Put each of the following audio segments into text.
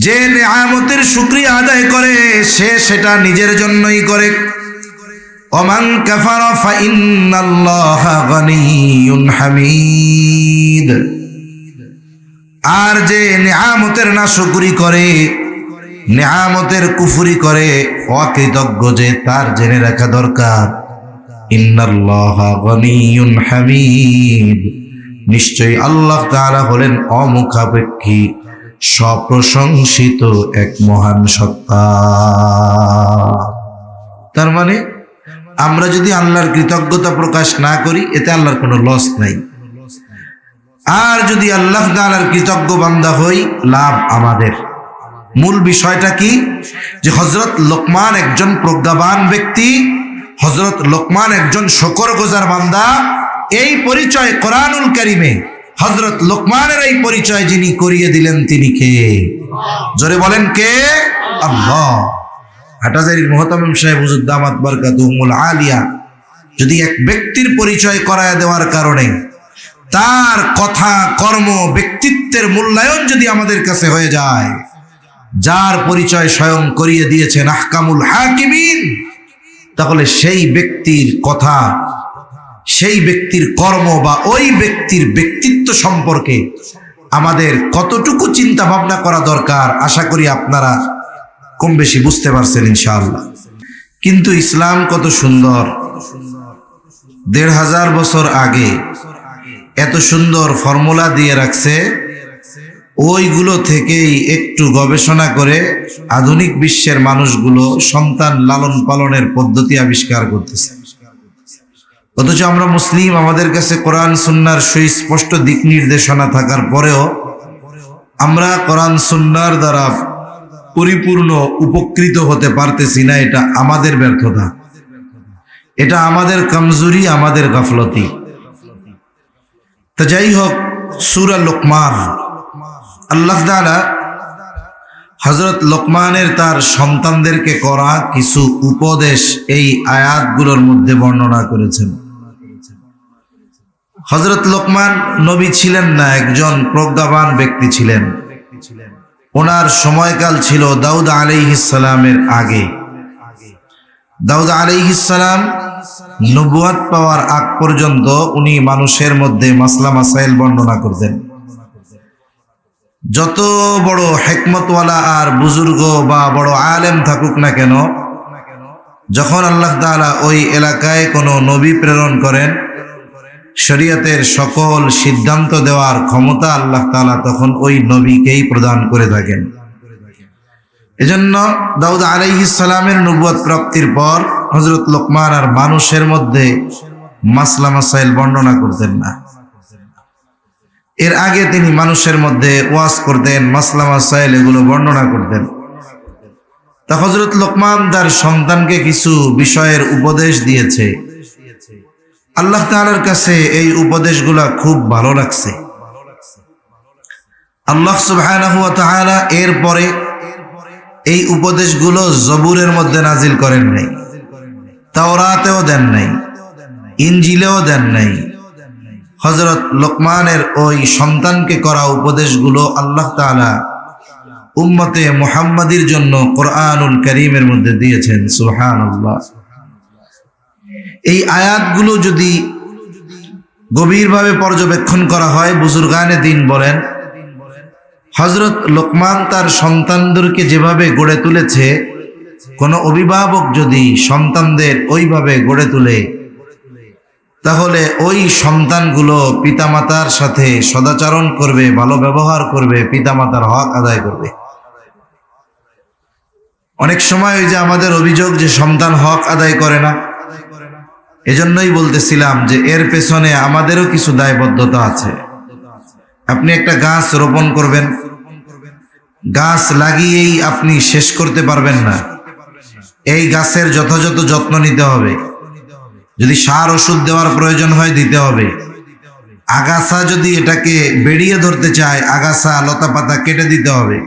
যে নেয়ামতের শুকরিয়া আদায় করে সে সেটা নিজের জন্যই করে। ওমান কাফারা ফাইন্নাল্লাহা গানিয়্যুন হামিদ। আর যে নেয়ামতের নাশকরি করে, নেয়ামতের কুফরি করে, অকৃতজ্ঞ যে, তার জেনে রাখা দরকার ইন্নাল্লাহা গানিয়্যুন হামিদ, নিশ্চয়ই আল্লাহ তাআলা হলেন অমুখাপেক্ষী সপ্রশংসিত এক মহান সত্তা। তার মানে আমরা যদি আল্লাহর কৃতজ্ঞতা প্রকাশ না করি এতে আল্লাহর কোনো লস নাই, আর যদি আল্লাহ তাআলার কৃতজ্ঞ বান্দা হই লাভ আমাদের। মূল বিষয়টা কি? যে হযরত লোকমান একজন প্রজ্ঞাবান ব্যক্তি, হযরত লোকমান একজন শুকরগুজার বান্দা। এই পরিচয় কোরআনুল কারীমে হযরত লোকমানের এই পরিচয় যিনি করিয়ে দিলেন তিনি কে? জোরে বলেন কে? আল্লাহ। হাটাজারির মুহতামিম সাহেব হুজুর দামাত বারকাতুহুমুল আলিয়া যদি এক ব্যক্তির পরিচয় করায় দেওয়ার কারণে তার কথা, কর্ম, ব্যক্তিত্বের মূল্যায়ন যদি আমাদের কাছে হয়ে যায়, যার পরিচয় স্বয়ং করিয়ে দিয়েছেন আহকামুল হাকিমিন, তাহলে সেই ব্যক্তির কথা, সেই ব্যক্তির কর্ম বা ওই ব্যক্তির ব্যক্তিত্ব সম্পর্কে আমাদের কতটুকু চিন্তা ভাবনা করা দরকার আশা করি আপনারা কম বেশি বুঝতে পারছেন ইনশাআল্লাহ। কিন্তু ইসলাম কত সুন্দর, ১৫০০ বছর আগে এত সুন্দর ফর্মুলা দিয়ে রাখছে, ওইগুলো থেকেই একটু গবেষণা করে আধুনিক বিশ্বের মানুষগুলো সন্তান লালন পালনের পদ্ধতি আবিষ্কার করতেছে। অথচ আমরা মুসলিম, আমাদের কাছে কোরআন সুন্নাহর সুস্পষ্ট দিক নির্দেশনা থাকার পরেও আমরা কোরআন সুন্নাহর দ্বারা পরিপূর্ণ উপকৃত হতে পারতেছি না। এটা আমাদের ব্যর্থতা, এটা আমাদের কমজোরি, আমাদের গাফলতি। তো যাই হোক, সূরা লোকমান, আল্লাহ তাআলা হযরত লোকমানের তার সন্তানদেরকে করা কিছু উপদেশ এই আয়াতগুলোর মধ্যে বর্ণনা করেছেন। হযরত লোকমান নবী ছিলেন না, একজন প্রজ্ঞাবান ব্যক্তি ছিলেন। ওনার সময়কাল ছিল দাউদ আলাইহিস সালামের আগে। দাউদ আলাইহিস সালাম নবুয়ত পাওয়ার আগ পর্যন্ত উনি মানুষের মধ্যে মাসলা মাসাইল বর্ণনা করতেন। যত বড় হিকমতওয়ালা আর বুজুর্গ বা বড় আলেম থাকুক না কেন, যখন আল্লাহ তাআলা ওই এলাকায় কোনো নবী প্রেরণ করেন, শরীয়তের সকল সিদ্ধান্ত দেওয়ার ক্ষমতা আল্লাহ তাআলা তখন ওই নবীকেই প্রদান করে থাকেন। এজন্য দাউদ আলাইহিস সালামের নবুয়ত প্রাপ্তির পর হযরত লোকমান আর মানুষের মধ্যে মাসলা মাসাইল বর্ণনা করতেন না। এর আগে তিনি মানুষের মধ্যে ওয়াজ করতেন, মাসলা মাসাইল এগুলো বর্ণনা করতেন। তা হযরত লোকমান তার সন্তানকে কিছু বিষয়ের উপদেশ দিয়েছে। আল্লাহ তাআলার কাছে এই উপদেশগুলা খুব ভালো লাগছে। আল্লাহ সুবহানাহু ওয়া তাআলা এরপরে এই উপদেশগুলো জবুরের মধ্যে নাজিল করেন নাই, তাওরাতেও দেন নাই, ইনজিলেও দেন নাই। হযরত লোকমানের ওই সন্তানকে করা উপদেশগুলো আল্লাহ তাআলা উম্মতে মুহাম্মাদির জন্য কোরআনুল কারীমের মধ্যে দিয়েছেন। সুবহানাল্লাহ। এই আয়াতগুলো যদি গভীরভাবে পর্যবেক্ষণ করা হয়, বুজুর্গানে দ্বীন বলেন, হযরত লোকমান তার সন্তানদেরকে যেভাবে গড়ে তুলেছে, কোনো অভিভাবক যদি সন্তানদের ওইভাবে গড়ে তোলে, তাহলে ওই সন্তানগুলো পিতামাতার সাথে সদাচরণ করবে, ভালো ব্যবহার করবে, পিতামাতার হক আদায় করবে। অনেক সময় ওই যে আমাদের অভিযোগ যে সন্তান হক আদায় করে না, এজন্যই বলতেছিলাম যে এর পেছনে আমাদেরও কিছু দায়বদ্ধতা আছে। আপনি একটা গাছ রোপণ করবেন, গাছ লাগিয়েই আপনি শেষ করতে পারবেন না। এই গাছের যথাযথ যত্ন নিতে হবে, যদি সার ওষুধ দেওয়ার প্রয়োজন হয় দিতে হবে। আগাছা যদি এটাকে বেরিয়ে ধরতে চায়, আগাছা লতা পাতা কেটে দিতে হবে।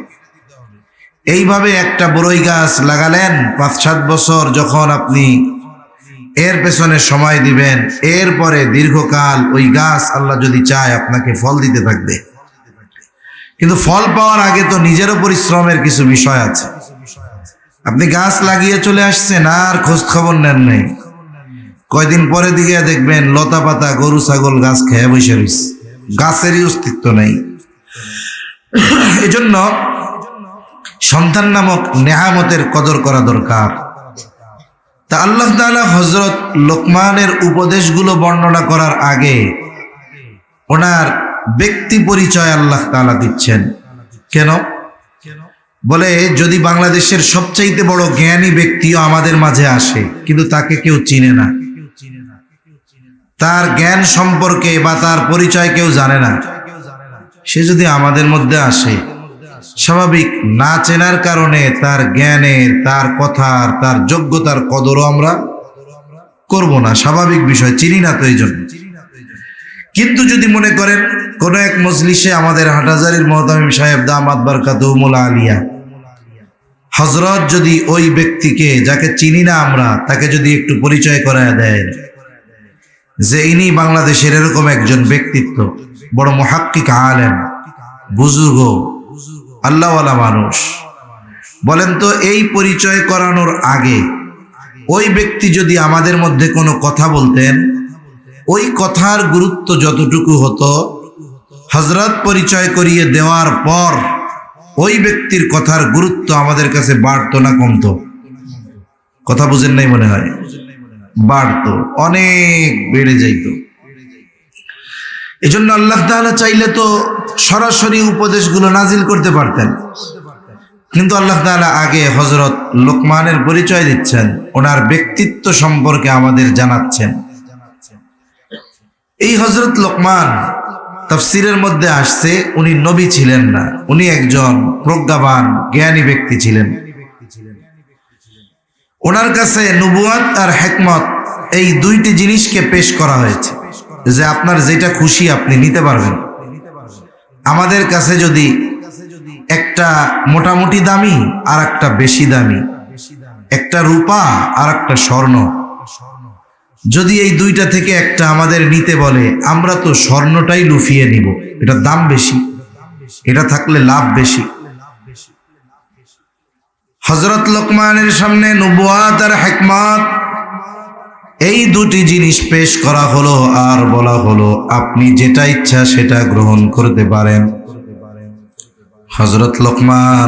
এইভাবে একটা বড়ই গাছ লাগালেন, ৫-৭ বছর যখন আপনি এর পেছনে সময় দিবেন, এরপরে দীর্ঘকাল ওই গাছ আল্লাহ যদি চায় আপনাকে ফল দিতে থাকবে। কিন্তু ফল পাওয়ার আগে তো নিজেরও পরিশ্রমের কিছু বিষয় আছে। আপনি গাছ লাগিয়ে চলে আসছেন, আর খোঁজ খবর নেন নাই, কয়দিন পরে দিকে দেখবেন লতা পাতা গরু ছাগল গাছ খেয়ে বসে রয়েছে, গাছেরই অস্তিত্ব নেই। এজন্য সন্তান নামক নেয়ামতের কদর করা দরকার। তা আল্লাহ তাআলা হযরত লোকমানের উপদেশগুলো বর্ণনা করার আগে ওনার ব্যক্তি পরিচয় আল্লাহ তাআলা দিচ্ছেন। কেন? বলে যদি বাংলাদেশের সবচাইতে বড় জ্ঞানী ব্যক্তিও আমাদের মাঝে আসে, কিন্তু তাকে কেউ চিনে না, তার জ্ঞান সম্পর্কে বা তার পরিচয় কেউ জানে না, সে যদি আমাদের মধ্যে আসে, স্বাভাবিক না চেনার কারণে তার জ্ঞানের, তার কথার, তার যোগ্যতার কদরও আমরা করব না, স্বাভাবিক বিষয়, চিনি না তো এই জন্য। কিন্তু যদি মনে করেন কোন এক মজলিসে আমাদের হাটহাজারীর মুহতামিম সাহেব দামাত বারকাতুহুল আলিয়া হযরত যদি ওই ব্যক্তিকে, যাকে চিনি না আমরা, তাকে যদি একটু পরিচয় করায় দেয় যে ইনি বাংলাদেশের এরকম একজন ব্যক্তিত্ব, বড় মুহাক্কিক আলেম, বুজুর্গ, আল্লাহওয়ালা মানুষ, বলেন তো এই পরিচয় করানোর আগে ওই ব্যক্তি যদি আমাদের মধ্যে কোনো কথা বলতেন, ওই কথার গুরুত্ব যতটুকু হতো, হযরত পরিচয় করিয়ে দেওয়ার পর ওই ব্যক্তির কথার গুরুত্ব আমাদের কাছে বাড়তো না কমতো? কথা বুঝেন নাই মনে হয়? বাড়তো, অনেক বেড়ে যাইত। এজন্য আল্লাহ তাআলা চাইলে তো সরাসরি উপদেশগুলো নাজিল করতে পারতেন, কিন্তু আল্লাহ তাআলা আগে হযরত লোকমানের পরিচয় দিচ্ছেন, ওনার ব্যক্তিত্ব সম্পর্কে আমাদের জানাচ্ছেন। এই হযরত লোকমান তাফসীরের মধ্যে আসছে উনি নবী ছিলেন না, উনি একজন প্রজ্ঞাবান জ্ঞানী ব্যক্তি ছিলেন। ওনার কাছে নবুয়ত আর হিকমত এই দুইটি জিনিসকে পেশ করা হয়েছে, যে আপনার যেটা খুশি আপনি নিতে পারবেন। আমাদের কাছে যদি একটা মোটামুটি দামি আর একটা বেশি দামি, একটা রূপা আর একটা স্বর্ণ, যদি এই দুইটা থেকে একটা আমাদের নিতে বলে, আমরা তো স্বর্ণটাই লুফিয়ে নিব, এটার দাম বেশি, এটা থাকলে লাভ বেশি। হযরত লোকমানের সামনে নবুয়ত আর হিকমত এই দুটি জিনিস পেশ করা হলো, আর বলা হলো আপনি যেটা ইচ্ছা সেটা গ্রহণ করতে পারেন। হযরত লোকমান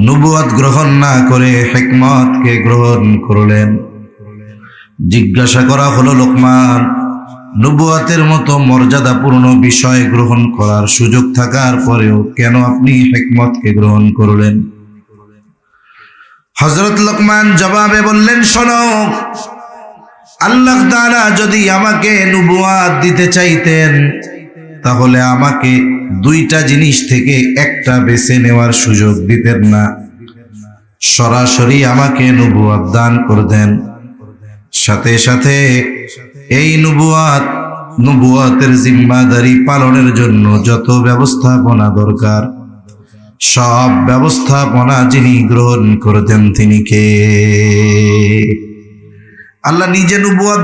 নবুয়ত গ্রহণ না করে হিকমতকে গ্রহণ করলেন। জিজ্ঞাসা করা হলো, লোকমান, নবুয়তের মতো মর্যাদাপূর্ণ বিষয় গ্রহণ করার সুযোগ থাকার পরেও কেন আপনি হিকমতকে গ্রহণ করলেন? হযরত লোকমান জবাবে বললেন, শোনো, আল্লাহ তাআলা যদি আমাকে নবুয়ত দিতে চাইতেন তাহলে আমাকে দুইটা জিনিস থেকে একটা বেছে নেওয়ার সুযোগ দিতেন না, সরাসরি আমাকে নবুয়ত দান করতেন। সাথে সাথে এই নবুয়তের জিম্মাদারি পালনের জন্য যত ব্যবস্থাপনা দরকার সব ব্যবস্থাপনা যিনি গ্রহণ করতেন তিনি কে? আল্লাহ নিজে নবুয়ত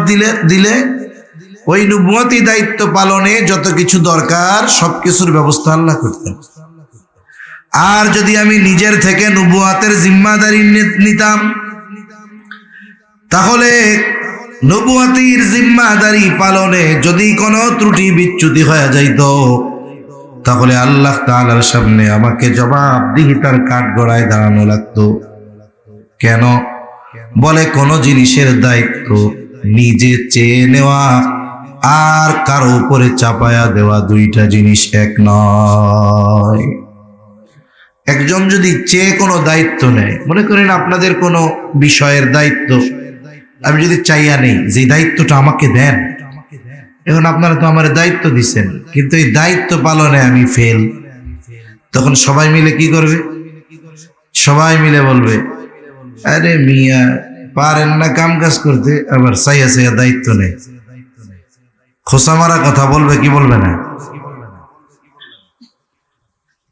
দিলে ওই নবুয়তি দায়িত্ব পালনে যত কিছু দরকার সবকিছুর ব্যবস্থা আল্লাহ করতেন। আর যদি আমি নিজের থেকে নবুয়তের জিম্মাদারি নিতাম তাহলে নবুয়তির জিম্মাদারি পালনে যদি কোনো ত্রুটি বিচ্যুতি হয়ে যাইত তাহলে আল্লাহ তাআলার সামনে আমাকে জবাবদিহিতার কাঠগড়ায় দাঁড়ানো লাগতো। কেন? বলে কোন জিনিসের দায়িত্ব নিজে চেয়ে নেওয়া আর কারো উপরে চাপায়া দেওয়া দুইটা জিনিস এক নয়। একজন যদি চেয়ে কোনো দায়িত্ব নেয়, মনে করেন আপনাদের কোনো বিষয়ের দায়িত্ব আমি যদি চাইয়া নেই যে দায়িত্বটা আমাকে দেন, এখন আপনারা তো আমার দায়িত্ব দিচ্ছেন কিন্তু এই দায়িত্ব পালনে আমি ফেল, তখন সবাই মিলে কি করবে? সবাই মিলে বলবে, আরে মিয়া পারেন না কাম কাজ করতে, আবার চাইয়া চাইয়া দায়িত্ব নেই। খোসা মারা কথা বলবে কি বলবে না?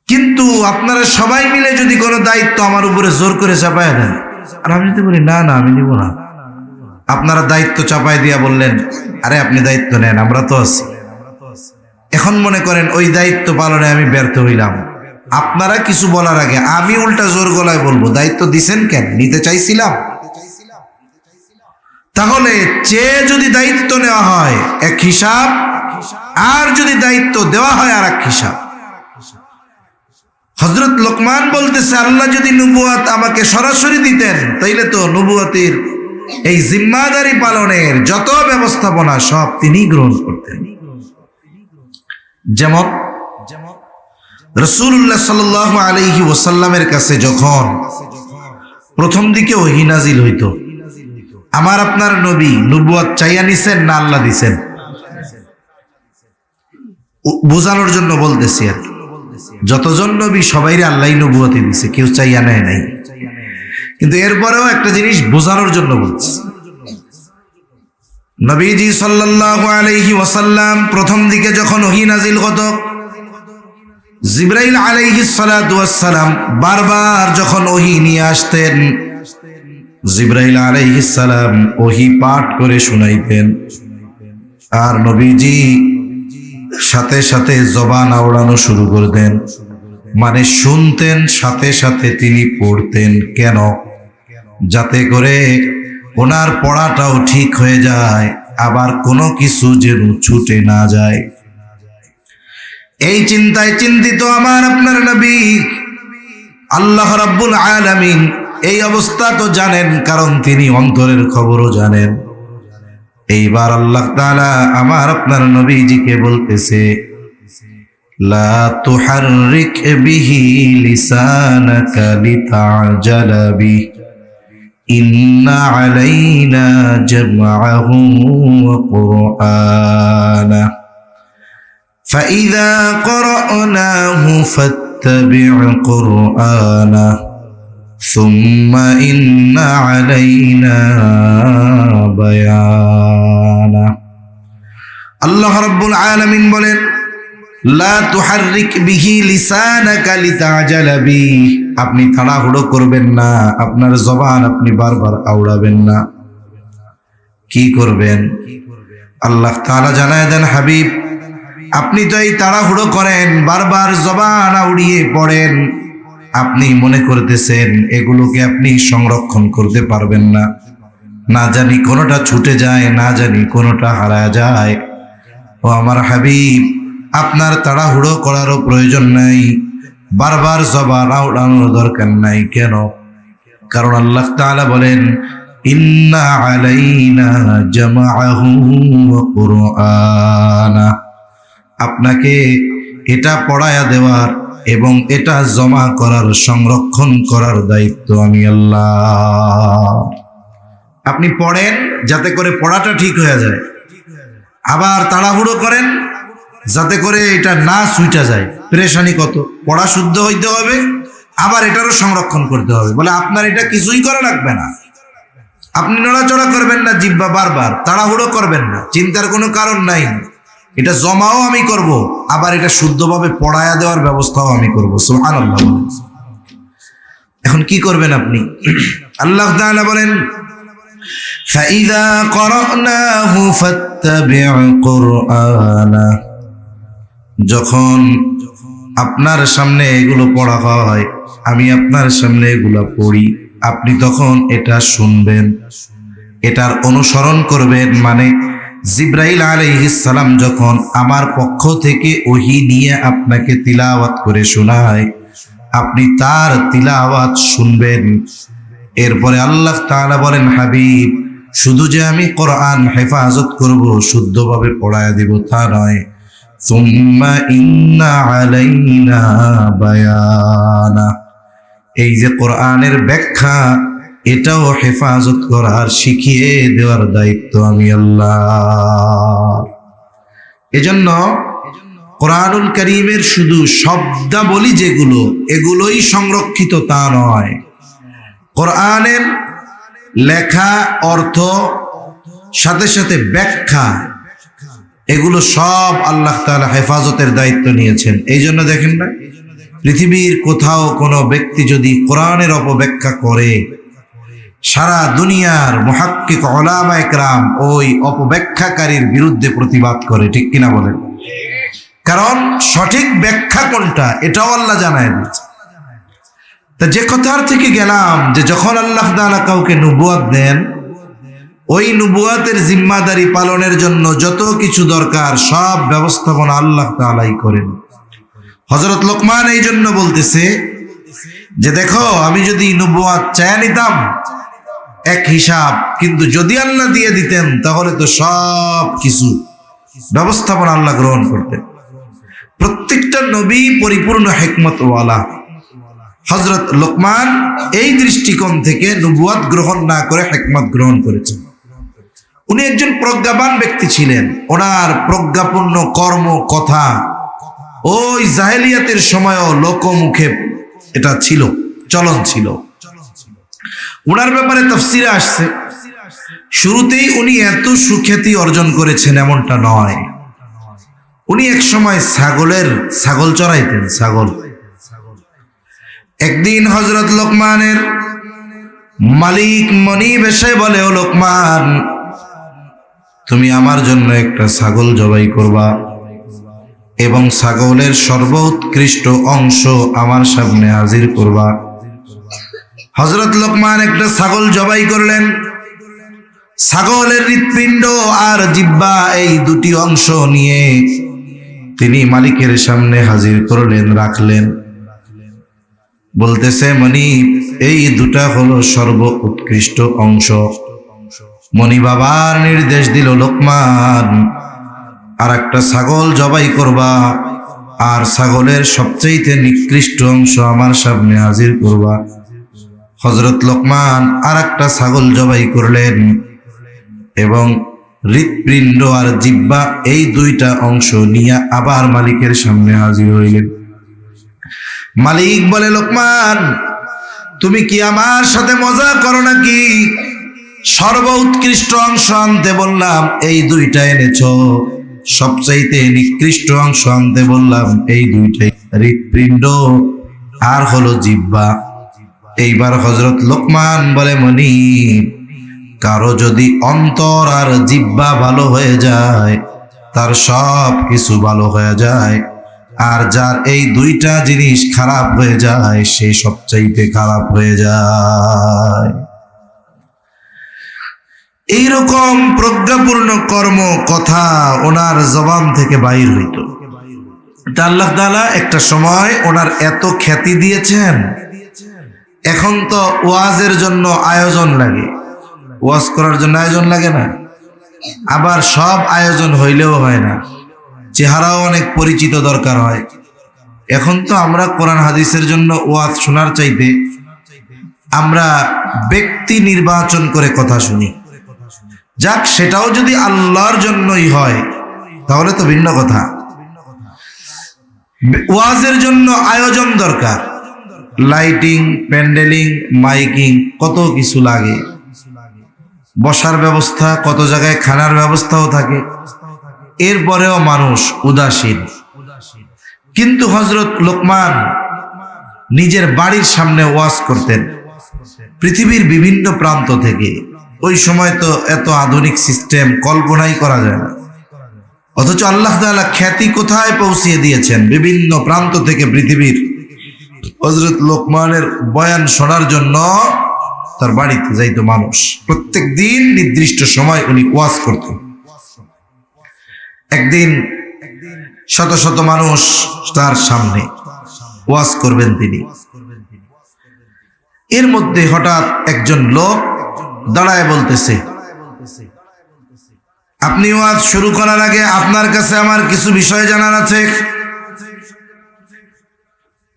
কিন্তু আপনারা সবাই মিলে যদি কোনো দায়িত্ব আমার উপরে জোর করে চাপায় দেন, আর আমি যদি বলি না না আমি নিব না, আপনারা দায়িত্ব চাপাই দিয়া বললেন, আরে আপনি দায়িত্ব নেন, আমরা তো আছি, এখন মনে করেন ওই দায়িত্ব পালনে আমি ব্যর্থ হইলাম, আপনারা কিছু বলার আগে আমি উল্টা জোর গলায় বলবো, দায়িত্ব দিছেন কেন? নিতে চাইছিলাম। তাহলে চেয়ে যদি দায়িত্ব নেওয়া হয় এক হিসাব, আর যদি দায়িত্ব দেওয়া হয় আর এক হিসাব। হযরত লোকমান বলতেছে, আল্লাহ যদি নবুয়ত আমাকে সরাসরি দিতেন তাইলে তো নবুয়তের এই জিম্মাদারি পালনের যত ব্যবস্থাপনা সব তিনি গ্রহণ করতেন। যেমন রাসূলুল্লাহ সাল্লাল্লাহু আলাইহি ওয়াসাল্লামের কাছে যখন প্রথম দিকে ওহী নাজিল হইতো, আমার আপনার নবী নবুয়ত চাইয়া নিছেন না আল্লাহ দিছেন? বোঝানোর জন্য বলতেছি আর কি, যতজন নবী সবাইরে আল্লাহ নবুয়ত দিছে, কেউ চাইয়া নেয় নাই। কিন্তু এরপরেও একটা জিনিস বোঝানোর জন্য বলছি, নবীজি সাল্লাল্লাহু আলাইহি ওয়াসাল্লাম প্রথম দিকে যখন ওহী নাজিল হতো, জিবরাইল আলাইহিস সালাতু ওয়াস সালাম বারবার যখন ওহী নিয়ে আসতেন, জিবরাইল আলাইহিস সালাম ওহী পাঠ করে শুনাইতেন, আর নবীজি সাথে সাথে জবান আওড়ানো শুরু করতেন, মানে শুনতেন সাথে সাথে তিনি পড়তেন। কেন? যাতে করে ওনার পড়াটাও ঠিক হয়ে যায়, আবার কোনো কিছু যেন ছুটে না যায়। এই চিন্তায় চিন্তিত আমার আপনার নবী, আল্লাহ রাব্বুল আলামিন এই অবস্থা তো জানেন, কারণ তিনি অন্তরের খবরও জানেন। এইবার আল্লাহ তাআলা আমার আপনার নবীজিকে বলতেছে, লা তুহাররিক বিহি লিসানাকা লিতা'জালা বি ইন্না আলাইনা জামআহু ওয়া কুরআনা ফাইযা ক্বরা'নাহু ফাত্তাবি' কুরআনা সুম্মা ইন্না আলাইনা বায়ানা। আল্লাহ রাব্বুল আলামিন বলেন, লা তুহাররিক বিহি লিসানাকা লিতা'জালা বি, আপনি তাড়াহুড়ো করবেন না, আপনার জবান আপনি বারবার আওড়াবেন না। কি করবেন? আল্লাহ তাআলা জানায় দেন, হাবিব আপনি তো এই তাড়াহুড়ো করেন, বারবার জবান আউড়িয়ে পড়েন, আপনি মনে করতেছেন এগুলোকে আপনি সংরক্ষণ করতে পারবেন না, না জানি কোনোটা ছুটে যায়, না জানি কোনোটা হারায় যায়। ও আমার হাবিব, আপনার তাড়াহুড়ো করারও প্রয়োজন নাই, বারবার জবান আওড়ানোর দরকার নাই। কেন? কারণ আল্লাহ তাআলা বলেন, ইন্না আলাইনা জামআহু ওয়া কুরআনা, আপনাকে এটা পড়ায়া দেওয়ার এবং এটা জমা করার, সংরক্ষণ করার দায়িত্ব আমি আল্লাহ। আপনি পড়েন যাতে করে পড়াটা ঠিক হয়ে যায়, আবার তাড়াহুড়ো করেন যাতে করে এটা না ছুটে যায়। পেরেশানি কত! পড়া শুদ্ধ হইতে হবে, আবার এটারও সংরক্ষণ করতে হবে। বলে আপনার এটা কিছুই করা লাগবে না, আপনি নড়াচড়া করবেন না, জিহ্বা বারবার তাড়াহুড়ো করবেন না, চিন্তার কোনো কারণ নাই। এটা জমাও আমি করব, আবার এটা শুদ্ধভাবে পড়ায়া দেওয়ার ব্যবস্থাও আমি করব। সুবহানাল্লাহ। এখন কি করবেন আপনি? আল্লাহ তাআলা বলেন, ফাইযা ক্বরা'নাহু ফাত্তাবি' কুরআনা, যখন আপনার সামনে এগুলো পড়া হয়, আমি আপনার সামনে এগুলো পড়ি, আপনি তখন এটা শুনবেন, এটার অনুসরণ করবেন। মানে জিবরাইল আলাইহিস সালাম যখন আমার পক্ষ থেকে ওহী নিয়ে আপনাকে তিলাওয়াত করে শোনায়, আপনি তার তিলাওয়াত শুনবেন। এরপরে আল্লাহ তাআলা বলেন, হাবিব শুধু যে আমি কোরআন হেফাজত করব, শুদ্ধভাবে পড়ায়া দিব তা নয়, সুম্মা ইন্না আলাইনা বায়ানা, এই যে কোরআনের ব্যাখ্যা, এটাও হেফাজত করার, শিখিয়ে দেওয়ার দায়িত্ব আমি আল্লাহ। এজন্য কোরআনুল কারীমের শুধু শব্দাবলী যেগুলো, এগুলোই সংরক্ষিত তা নয়। কোরআনের লেখা, অর্থ, সাথে সাথে ব্যাখ্যা, এগুলো সব আল্লাহ তাআলা হেফাজতের দায়িত্ব নিয়েছেন। এই জন্য দেখেন না, পৃথিবীর কোথাও কোনো ব্যক্তি যদি কোরআনের অপব্যাখ্যা করে, সারা দুনিয়ার মুহাক্কিক উলামায়ে কেরাম ওই অপব্যাখ্যাকারীর বিরুদ্ধে প্রতিবাদ করে। ঠিক কিনা বলেন? কারণ সঠিক ব্যাখ্যা কোনটা এটাও আল্লাহ জানায় দিয়েছে। তা যে কথার থেকে গেলাম যে যখন আল্লাহ তাআলা কাউকে নবুয়ত দেন, ওই নবুয়তের জিম্মাদারি পালনের জন্য যত কিছু দরকার সব ব্যবস্থাপনা আল্লাহ তাআলাই করেন। হযরত লোকমান এই জন্য বলতেছে যে দেখো, আমি যদি নবুয়ত চায় নিতাম এক হিসাব, কিন্তু যদি আল্লাহ দিয়ে দিতেন তাহলে তো সব কিছু ব্যবস্থাপনা আল্লাহ গ্রহণ করতেন। প্রত্যেকটা নবী পরিপূর্ণ হিকমতওয়ালা। হযরত লোকমান এই দৃষ্টিকোণ থেকে নবুয়ত গ্রহণ না করে হিকমত গ্রহণ করেছেন। উনি একজন প্রজ্ঞাবান ব্যক্তি ছিলেন। ওনার প্রজ্ঞাপূর্ণ কর্ম কথা ওই জাহেলিয়াতের সময়ও লোকমুখে এটা ছিল, চলন ছিল। ওনার ব্যাপারে তাফসীরে আসছে, শুরুতেই উনি এত সুখ্যাতি অর্জন করেছেন এমনটা নয়। উনি এক সময় ছাগল চড়াইতেন, ছাগল। একদিন হযরত লোকমানের মালিক মনিব এসে বলে, ও লোকমান, তুমি আমার জন্য একটা ছাগল জবাই করবা এবং ছাগলের সর্বোৎকৃষ্ট অংশ আমার সামনে হাজির করবা। হযরত লোকমান একটা ছাগল জবাই করলেন। ছাগলের হৃৎপিণ্ড আর জিহ্বা এই দুটি অংশ নিয়ে তিনি মালিকের সামনে হাজির করলেন, রাখলেন। বলতেছে, মনিব, এই দুটা হলো সর্বোৎকৃষ্ট অংশ। মনিব আবার নির্দেশ দিল, লোকমান, আর একটা ছাগল জবাই করবা আর ছাগলের সবচেয়ে নিকৃষ্ট অংশ আমার সামনে হাজির করবা। হযরত লোকমান আর একটা ছাগল জবাই করলেন এবং হৃৎপিণ্ড আর জিহ্বা এই দুইটা অংশ নিয়ে আবার মালিকের সামনে হাজির হইলেন। মালিক বলে, লোকমান, তুমি কি আমার সাথে মজা করো নাকি? সর্বোৎকৃষ্ট অংশ আনতে বললাম, এই দুইটা এনেছো। সবচাইতে নিকৃষ্ট অংশ আনতে বললাম, এই দুইটাই, হৃৎপিণ্ড আর হলো জিহ্বা। এইবার হযরত লোকমান বলে, মনিব, কারো যদি অন্তর আর জিহ্বা ভালো হয়ে যায় তার সব কিছু ভালো হয়ে যায়, আর যার এই দুইটা জিনিস খারাপ হয়ে যায় সে সবচাইতে খারাপ হয়ে যায়। এইরকম প্রজ্ঞাপূর্ণ কর্ম কথা ওনার জবান থেকে বাইর হইত। আল্লাহ তাআলা একটা সময় ওনার এত খ্যাতি দিয়েছেন। এখন তো ওয়াজের জন্য আয়োজন লাগে, ওয়াজ করার জন্য আয়োজন লাগে না, আবার সব আয়োজন হইলেও হয় না, চেহারাও অনেক পরিচিত দরকার হয়। এখন তো আমরা কোরআন হাদিসের জন্য ওয়াজ শোনার চাইতে আমরা ব্যক্তি নির্বাচন করে কথা শুনি। যাক, সেটাও যদি আল্লাহর জন্যই হয় তাহলে তো ভিন্ন কথা। ওয়াজের জন্য আয়োজন দরকার, লাইটিং, প্যান্ডেলিং, মাইকিং, কত কিছু লাগে, বসার ব্যবস্থা, কত জায়গায় খানার ব্যবস্থাও থাকে। এরপরেও মানুষ উদাসীন। কিন্তু হযরত লোকমান নিজের বাড়ির সামনে ওয়াজ করতেন পৃথিবীর বিভিন্ন প্রান্ত থেকে। ওই সময় তো এত আধুনিক সিস্টেম কল্পনাই করা যায় না, অথচ আল্লাহ তাআলা খ্যাতি কোথায় পৌঁছিয়ে দিয়েছেন। বিভিন্ন প্রান্ত থেকে পৃথিবীর হযরত লোকমানের বয়ান শোনার জন্য তার বাড়িতে যাইতো মানুষ। প্রত্যেক দিন নির্দিষ্ট সময় উনি ওয়াজ করতেন। একদিন শত শত মানুষ তার সামনে ওয়াজ করবেন তিনি। এর মধ্যে হঠাৎ একজন লোক দাঁড়ায় বলতেছে, আপনি ওয়াজ শুরু করার আগে আপনার কাছে আমার কিছু বিষয় জানার আছে।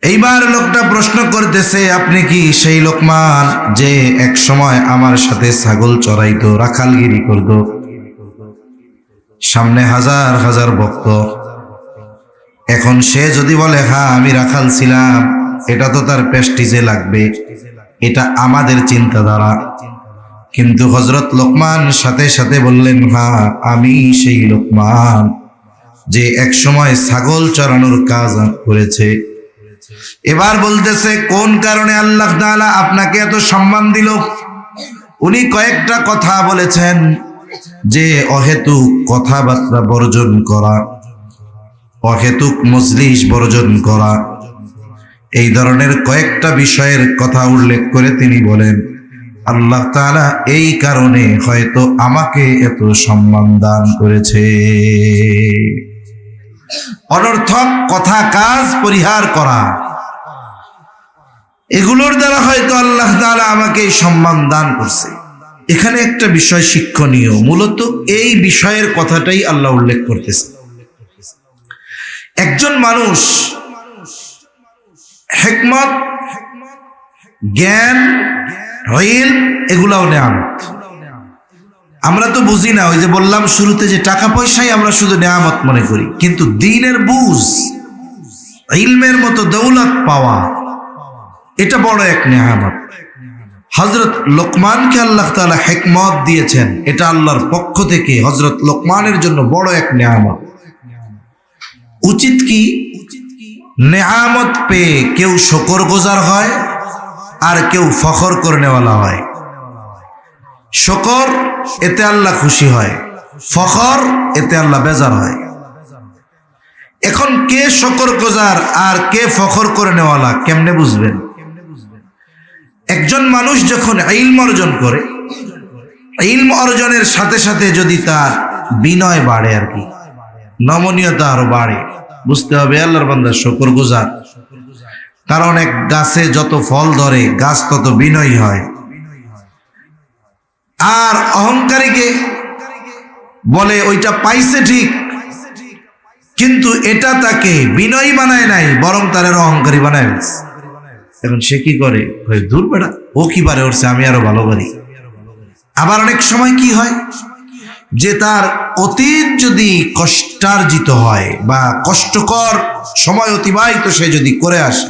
এইবার লোকটা প্রশ্ন করতেছে, আপনি কি সেই লোকমান যে এক সময় আমার সাথে ছাগল চড়াইতো, রাখালগিরি করত? সামনে হাজার হাজার ভক্ত। এখন সে যদি বলে হ্যাঁ আমি রাখাল ছিলাম, এটা তো তার প্রেস্টিজে লাগবে, এটা আমাদের চিন্তাধারা। কিন্তু হযরত লোকমান সাথে সাথে বললেন, হ্যাঁ আমি সেই লোকমান যে এক সময় ছাগল চড়ানোর কাজ করেছে। এবার বলতেছে, কোন কারণে আল্লাহ তাআলা আপনাকে এত সম্মান দিল? উনি কয়েকটা কথা বলেছেন যে অহেতুক কথাবার্তা বর্জন করা, অহেতুক মজলিস বর্জন করা, এই ধরনের কয়েকটা বিষয়ের কথা উল্লেখ করে তিনি বলেন, আল্লাহ তাআলা এই কারণে হয়তো আমাকে এত সম্মান দান করেছে। অনর্থক কথা কাজ পরিহার করা, এগুলোর দ্বারা হয়তো আল্লাহ তাআলা আমাকে এই সম্মান দান করছে। এখানে একটা বিষয় শিক্ষণীয়, মূলত এই বিষয়ের কথাটাই আল্লাহ উল্লেখ করতেছে। একজন মানুষ হিকমত, জ্ঞান, ইলম এগুলাও নেয়ামত। আমরা তো বুঝি না, ওই যে বললাম শুরুতে যে টাকা পয়সাই আমরা শুধু নেয়ামত মনে করি, কিন্তু দ্বীনের বুঝ, ইলমের মতো দৌলত পাওয়া, এটা বড় এক নেয়ামত। হযরত লোকমানকে আল্লাহ তাআলা হিকমত দিয়েছেন, এটা আল্লাহর পক্ষ থেকে হযরত লোকমানের জন্য বড় এক নেয়ামত। উচিত কি নেয়ামত পেয়ে কেউ শুকরগুজার হয় আর কেউ ফখর করে নেওয়ালা হয়। শুকর এতে আল্লাহ খুশি হয়, ফখর এতে আল্লাহ বেজার হয়। এখন কে শুকরগুজার আর কে ফখর করে নেওয়ালা কেমনে বুঝবেন? একজন মানুষ যখন ইলম অর্জন করে, ইলম অর্জনের সাথে সাথে যদি তার বিনয় বাড়ে, আর কি নমনীয়তা আরো বাড়ে, বুঝতে হবে আল্লাহর বান্দা শুকরগুজার। কারণ এক গাছে যত ফল ধরে গাছ তত বিনয়ী হয়। আর অহংকারীকে বলে ওইটা পাইছে ঠিক, কিন্তু এটা তাকে বিনয়ী বানায় নাই, বরং তার অহংকারী বানায়। এখন সে কি করে, দূর বেড়া, ও কি পারে ওরছে, আমি আরো ভালো পারি। আবার অনেক সময় কি হয় যে তার অতীত যদি কষ্টার্জিত হয় বা কষ্টকর সময় অতিবাহিত সে যদি করে আসে,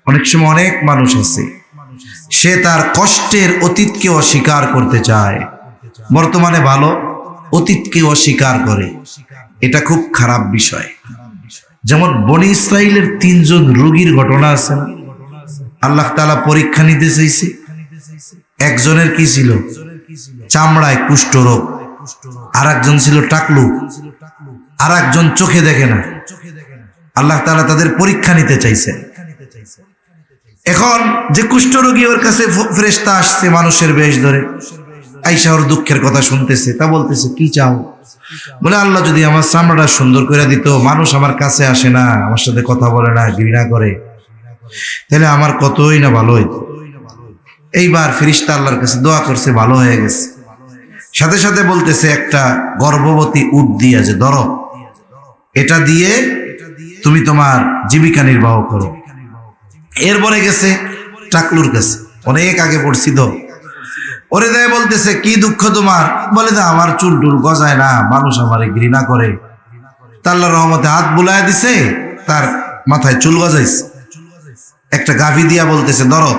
অনেক সময় অনেক মানুষ আছে সে তার কষ্টের অতীতকে অস্বীকার করতে চায়, বর্তমানে ভালো, অতীতকে অস্বীকার করে। এটা খুব খারাপ বিষয়। যেমন বনি ইসরাইলের 3 জন রোগীর ঘটনা আছে না, আল্লাহ তাআলা পরীক্ষা নিতে চাইছে। একজনের কি ছিল, চামড়ায় কুষ্ঠ রোগ, আর একজন ছিল টাকলু, আর একজন চোখে দেখে না। আল্লাহ তাআলা তাদের পরীক্ষা নিতে চাইছে। এখন যে কুষ্ঠরোগী, ওর কাছে ফেরেশতা আসছে মানুষের বেশ ধরে, আইসা ওর দুঃখের কথা শুনতেছে। তা বলতেছে কি চাও? বলে আল্লাহ যদি আমার চামড়াটা সুন্দর করে দিত, মানুষ আমার কাছে আসে না, আমার সাথে কথা বলে না, ঘৃণা করে, তাহলে আমার কতই না ভালো হইতো। এইবার ফেরেশতা আল্লাহর কাছে দোয়া করছে, ভালো হয়ে গেছে। সাথে সাথে বলতেছে একটা গর্ভবতী উট দিয়ে, যে ধরো এটা দিয়ে তুমি তোমার জীবিকা নির্বাহ করো। এরপরে গেছে টাকলুর কাছে, অনেক আগে পড়ছি তো, ওরে দেয় বলতেছে কি দুঃখ তোমার? বলে দা আমার চুল টুল গজায় না, মানুষ আমারে ঘৃণা করে। আল্লাহর রহমতে হাত বুলায় দিছে, তার মাথায় চুল গজাইছে। একটা গাভী দিয়া বলতেছে ধরো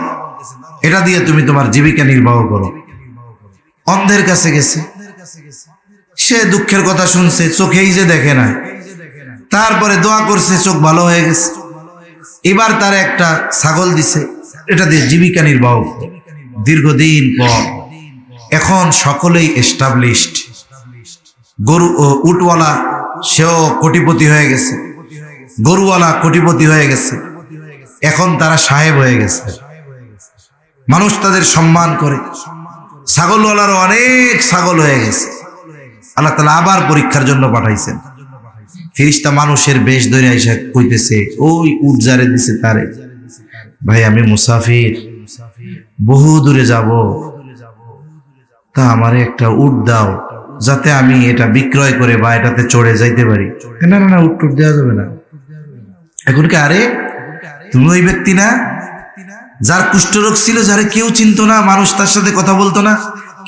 এটা দিয়ে তুমি তোমার জীবিকা নির্বাহ করো। অন্ধের কাছে গেছে, সে দুঃখের কথা শুনছে, চোখেই যে দেখে না। তারপরে দোয়া করছে, চোখ ভালো হয়ে গেছে। এবার তার একটা ছাগল দিছে, এটা দিয়ে জীবিকা নির্বাহ। দীর্ঘদিন পর এখন সকলেই এস্টাবলিশড, গরু উটওয়ালা সেও কোটিপতি হয়ে গেছে, গরুওয়ালা কোটিপতি হয়ে গেছে, এখন তারা সাহেব হয়ে গেছে, মানুষ তাদের সম্মান করে। ছাগলওয়ালারও অনেক ছাগল হয়ে গেছে। আল্লাহ তাআলা আবার পরীক্ষার জন্য পাঠাইছেন। ফেরেশতা মানুষের বেশ ধরে আইসা কইতেছে, ওই উট যারে দিছে তারে, ভাই আমি মুসাফির, বহু দূরে যাব, তা আমারে একটা উট দাও, যাতে আমি এটা বিক্রয় করে বা এটাতে চড়ে যাইতে পারি। না না না, উট টুট দেওয়া যাবে না। এখন কি, আরে তুমি ওই ব্যক্তি না যার কুষ্ঠরোগ ছিল, যারে কেউ চিনতো না, মানুষ তার সাথে কথা বলতো না,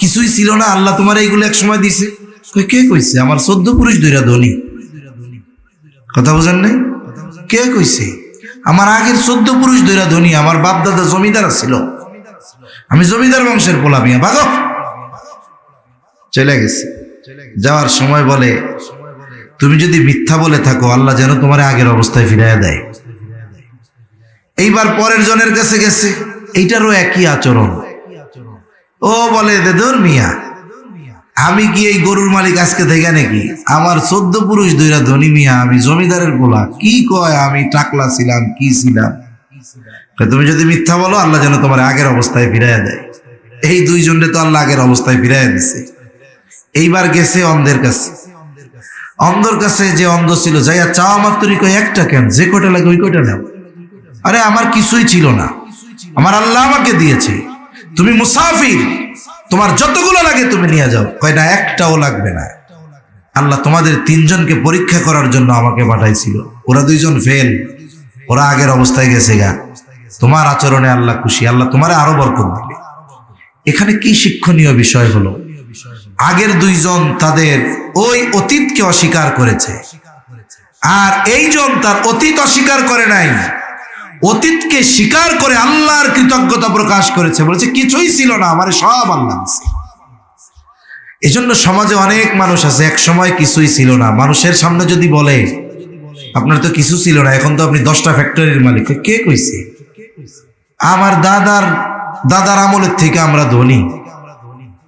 কিছুই ছিল না, আল্লাহ তোমার এইগুলো এক সময় দিছে। কে কইছে? আমার 14 পুরুষ ধইরা ধনী। কথা বোঝেন নাই? কে কইছে? আমার আগের 14 পুরুষ ধইরা ধনী, আমার বাপ দাদা জমিদার ছিল, আমি জমিদার বংশের পোলা, মিয়া ভাগো। চলে গেছে। যাওয়ার সময় বলে, তুমি যদি মিথ্যা বলে থাকো, আল্লাহ যেন তোমার আগের অবস্থায় ফিরাইয়া দেয়। এইবার পরের জনের কাছে গেছে, এইটারও একই আচরণ। ও বলে, দে দূর মিয়া, আমি কি এই গরুর মালিক আজকে থেকে নাকি? আমার 14 পুরুষ দুইরা ধনী মিয়া, আমি জমিদারের পোলা। কি কয় আমি টাকলা ছিলাম, কি ছিলাম? তুমি যদি মিথ্যা বলো, আল্লাহ যেন তোমার আগের অবস্থায় ফিরাইয়া দেয়। এই দুইজনরে তো আল্লাহ আগের অবস্থায় ফিরাইয়া দিছে। এইবার গেছে অন্ধের কাছে। অন্ধর কাছে যে অন্ধ ছিল, যাইয়া চাওয়া মাত্রই কয় একটা কেন, যে কয়টা লাগে ওই কয়টা নাও। আরে আমার কিছুই ছিল না, আমার আল্লাহ আমাকে দিয়েছে। তুমি মুসাফির, তোমার যতগুলো লাগে তুমি নিয়ে যাও। কয় না, একটাও লাগবে না। আল্লাহ তোমাদের 3 জনকে পরীক্ষা করার জন্য আমাকে পাঠাইছিল। ওরা 2 জন ফেল, ওরা আগের অবস্থায় গেছে গা। তোমার আচরণে আল্লাহ খুশি, আল্লাহ তোমারে আরো বরকত দিবে। এখানে কি শিক্ষণীয় বিষয় হলো? আগের 2 জন তাদের ওই অতীতকে অস্বীকার করেছে, আর এইজন তার অতীত অস্বীকার করে নাই, অতীতকে স্বীকার করে আল্লাহর কৃতজ্ঞতা প্রকাশ করেছে। বলেছে কিছুই ছিল না, আমার সব আল্লাহ দিয়েছে। এজন্য সমাজে অনেক মানুষ আছে এক সময় কিছুই ছিল না, মানুষের সামনে যদি বলে আপনার তো কিছু ছিল না, এখন তো আপনি 10টা ফ্যাক্টরির মালিক। কে কইছে? আমার দাদার আমলের থেকে আমরা ধনী।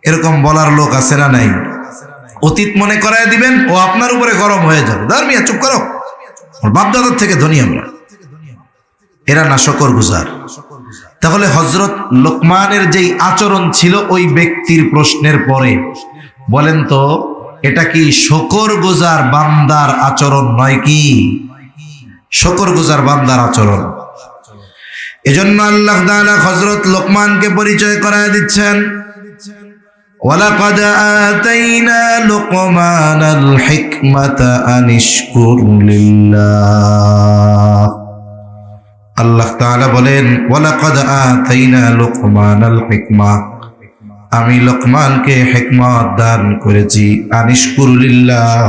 এরকম বলার লোক আছে না নাই? অতীত মনে করায় দিবেন, ও আপনার উপরে গরম হয়ে যাবে। ধর্মিয়া চুপ করো, বাপ দাদার থেকে ধনী আমরা। এরা না শকর গুজার। তাহলে হযরত লোকমানের যেই আচরণ ছিল ওই ব্যক্তির প্রশ্নের পরে, বলেন তো এটা কি শকর গুজার বান্দার আচরণ নয় কি? শকর গুজার বান্দার আচরণ। এজন্য আল্লাহ তাআলা হযরত লোকমানকে পরিচয় করায় দিচ্ছেন, ওয়ালাকাদ আতাইনা লুকমানাল হিকমাতা আনিশকুর লিল্লাহ। আল্লাহ তাআলা বলেন, ওয়ালাকাদ আতাইনা লুকমানাল হিকমা, আমি লোকমানকে হিকমত দান করেছি, আনিশকুর লিল্লাহ,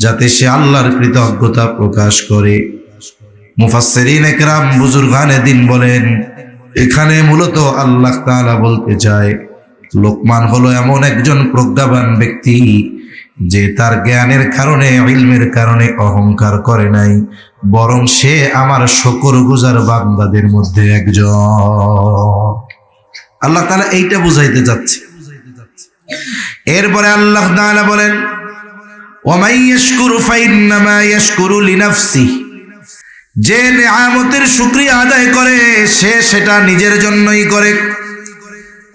যাতে সে আল্লাহর কৃতজ্ঞতা প্রকাশ করে। মুফাসসিরিন ইকরাম বুজুর্গানে দিন বলেন, এখানে মূলত আল্লাহ তাআলা বলতে চায় লোকমান হলো এমন একজন প্রজ্ঞাবান ব্যক্তি যে তার জ্ঞানের কারণে, ইলমের কারণে অহংকার করে নাই, বরং সে আমার শুকরগুজার বান্দাদের মধ্যে একজন। আল্লাহ তাআলা এইটা বুঝাইতে যাচ্ছে। এরপরে আল্লাহ তাআলা বলেন, ওয়া মান ইয়াশকুরু ফাইন্নামা ইয়াশকুরু লিনাফসিহি, যে নিয়ামতের শুকরিয়া আদায় করে সে সেটা নিজের জন্যই করে।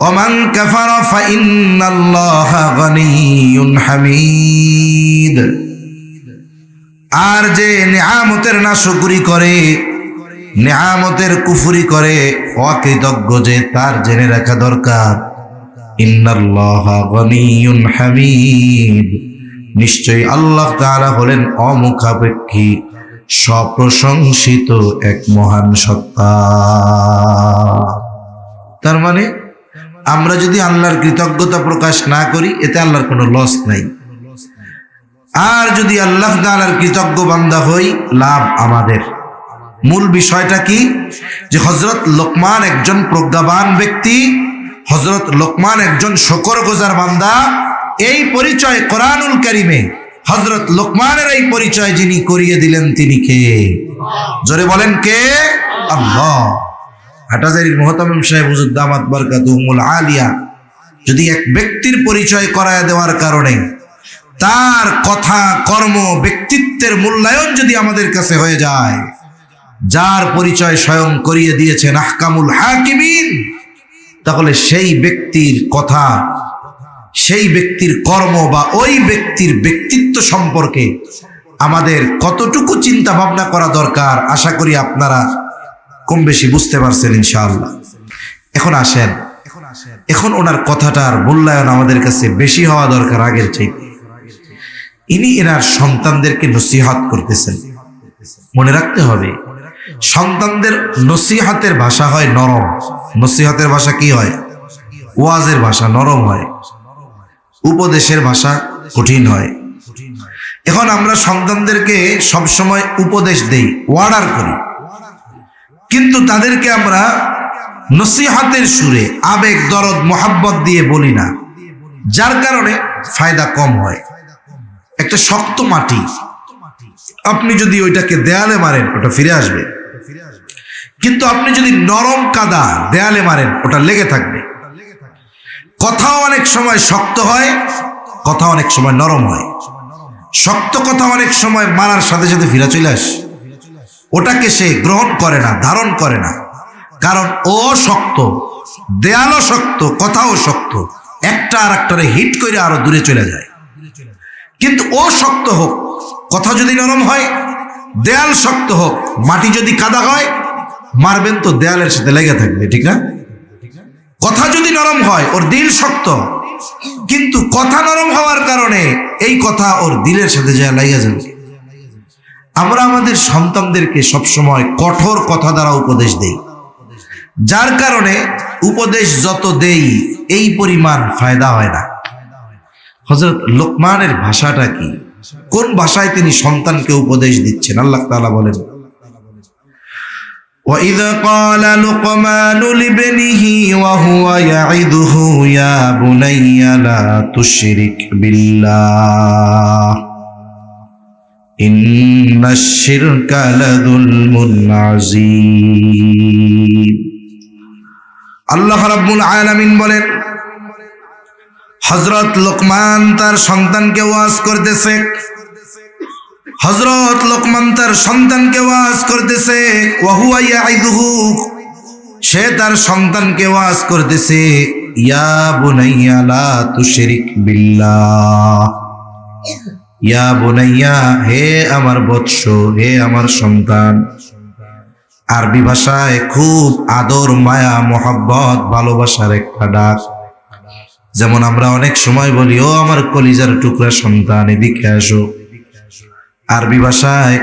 ওমান কাফারা ফাইন্নাল্লাহা গানিয়্যুন হামিদ, আর যে নিয়ামতের নাশকরি করে, নিয়ামতের কুফরি করে, অকৃতজ্ঞ, যে তার জেনে রাখা দরকার ইন্নাল্লাহা গানিয়্যুন হামিদ, নিশ্চয়ই আল্লাহ তাআলা হলেন অমুখাপেক্ষী, সপ্রশংসিত এক মহান সত্তা। তার মানে আমরা যদি আল্লাহর কৃতজ্ঞতা প্রকাশ না করি, এতে আল্লাহর কোনো লস নাই। আর যদি আল্লাহ তাআলার কৃতজ্ঞ বান্দা হই, লাভ আমাদের। মূল বিষয়টা কি? যে হযরত লোকমান একজন প্রজ্ঞাবান ব্যক্তি, হযরত লোকমান একজন শুকরগুজার বান্দা। এই পরিচয় কোরআনুল কারীমে হযরত লোকমানের এই পরিচয় যিনি করিয়ে দিলেন তিনি কে? জোরে বলেন কে? আল্লাহ। হাটাজারির মুহতামিম সাহেব হুজুর দামাত বারকাতুহুমুল আলিয়া যদি এক ব্যক্তির পরিচয় করায় দেওয়ার কারণে তার কথা, কর্ম, ব্যক্তিত্বের মূল্যায়ন যদি আমাদের কাছে হয়ে যায়, যার পরিচয় স্বয়ং করিয়ে দিয়েছেন আহকামুল হাকিমিন, তাহলে সেই ব্যক্তির কথা, সেই ব্যক্তির কর্ম বা ওই ব্যক্তির ব্যক্তিত্ব সম্পর্কে আমাদের কতটুকু চিন্তা ভাবনা করা দরকার, আশা করি আপনারা কম বেশি বুঝতে পারছেন ইনশাআল্লাহ। এখন আসেন, এখন ওনার কথাটার মূল্যায়ন আমাদের কাছে বেশি হওয়া দরকার আগের চাইতে। ইনি এনার সন্তানদেরকে নসিহত করতেছেন। মনে রাখতে হবে, সন্তানদের নসিহতের ভাষা হয় নরম। নসিহতের ভাষা কি হয়? ওয়াজের ভাষা নরম হয়, উপদেশের ভাষা কঠিন হয়। এখন আমরা সন্তানদেরকে সবসময় উপদেশ দেই, ওয়ার্ডার করি, কিন্তু তাদেরকে আমরা নসিহতের সুরে আবেগ, দরদ, মোহাব্বত দিয়ে বলি না, যার কারণে ফায়দা কম হয়। একটা শক্ত মাটি, আপনি যদি ওইটাকে দেয়ালে মারেন ওটা ফিরে আসবে, কিন্তু আপনি যদি নরম কাদা দেয়ালে মারেন ওটা লেগে থাকবে। কথাও অনেক সময় শক্ত হয়, কথা অনেক সময় নরম হয়। শক্ত কথা অনেক সময় মারার সাথে সাথে ফিরে চলে আসে, ওটাকে সে গ্রহণ করে না, ধারণ করে না, কারণ ও শক্ত, দেয়ালও শক্ত, কথাও শক্ত, একটা আর একটারে হিট করে আরো দূরে চলে যায়। কিন্তু ও শক্ত হোক, কথা যদি নরম হয়, দেয়াল শক্ত হোক, মাটি যদি কাদা হয়, মারবেন তো দেয়ালের সাথে লেগে থাকবে, ঠিক না? কথা যদি নরম হয়, ওর দিল শক্ত, কিন্তু কথা নরম হওয়ার কারণে এই কথা ওর দিলের সাথে যা লেগে যাবে। আমরা আমাদের সন্তানদেরকে সবসময় কঠোর কথা দ্বারা উপদেশ দেই, যার কারণে উপদেশ যত দেই এই পরিমাণ ফায়দা হয় না। হযরত লোকমানের ভাষাটা কি, কোন ভাষায় তিনি সন্তানকে উপদেশ দিচ্ছেন? আল্লাহ তাআলা বলেন, وَإِذْ قَالَ لُقْمَانُ لِابْنِهِ وَهُوَ يَعِظُهُ يَا بُنَيَّ لَا تُشْرِكْ بِاللَّهِ إِنَّ الشِّرْكَ لَظُلْمٌ عَظِيمٌ। আল্লাহ রাব্বুল আলামিন বলেন, হযরত লোকমান তার সন্তানকে ওয়াজ করতেছে, হযরত লোকমান তার সন্তানকে ওয়াজ করতেছে, ওয়া হুয়া ইয়াইদুহু, সে তার সন্তানকে ওয়াজ করতেছে, ইয়া বুনাইয়া লা তুশরিক বিল্লাহ, ইয়া বুনাইয়া, হে আমার বৎস, হে আমার সন্তান। আরবি ভাষায় খুব আদর, মায়া, মোহাব্বত, ভালোবাসার একটা ডাক। যেমন আমরা অনেক সময় বলি, ও আমার কলিজার টুকরা সন্তান, এদিকে আসো। আরবি ভাষায়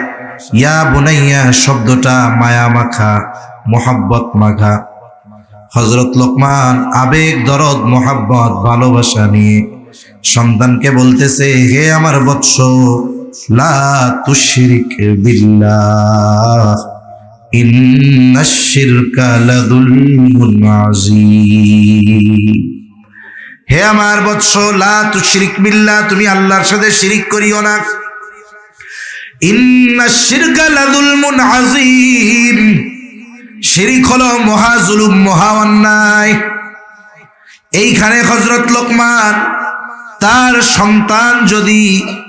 ইয়া বুনাইয়া শব্দটা মায়া মাখা, মোহাব্বত মাখা। হযরত লোকমান আবেগ, দরদ, মোহাব্বত, ভালোবাসা নিয়ে সন্তানকে বলতেছে, হে আমার বৎস, লা তুশরিক বিল্লাহ ইন্নাশ শিরকা লাযুলমুন আযীম। হে আমার বৎস, লা তুশরিক বিল্লাহ, তুমি আল্লাহর সাথে শিরিক করিও না। ইন্নাশ শিরকা লাযুলমুন আযীম, শিরিক হলো মহা জুলুম, মহা অন্যায়। এইখানে হযরত লোকমান তার সন্তান যদি